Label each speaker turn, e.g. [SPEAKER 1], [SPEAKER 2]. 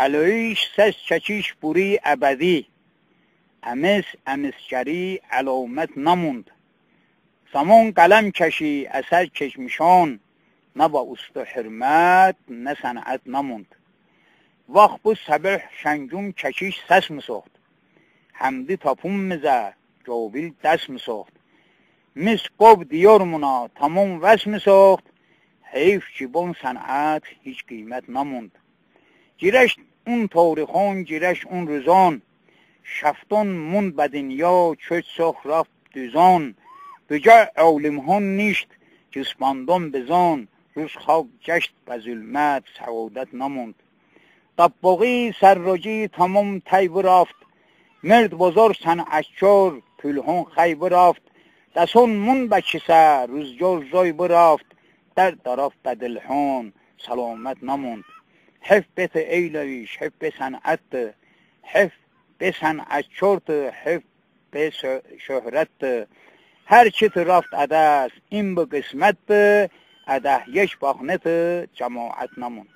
[SPEAKER 1] علویش سس چچیش بوری ابدی، امسگری علامت نموند. زمان قلم کشی اثر چشمشان، نه با است و حرمت نه صنعت نموند. وقت bu sabah şengum çekiş ses mi soğd? Hamdi tapum mize cabil dest mi soğd? Mis qov diyor muna tamam ves mi soğd? Heyf ki bon sanat hiç kıymet namund. Gireş un tarixan gireş un rüzan, şefton mund be dünya çöç soğ raft düzan. Büce avlimhan nişt cısmandan bezan, روز خواب جشت به ظلمت سعادت نموند. طباقی سراجی تمام طیب رفت، مرد بزرگ صنعتکار پلهان خیب رفت. دستان من به کیسه روزگار زای برفت، در طرف به دلهان سلامت نموند. حف بیت ایلویش حف به صنعت، حف به صنعتکار، حف به شهرت. هر چیت رفت عدس این به قسمت، اده یک باخنت جماعت نموند.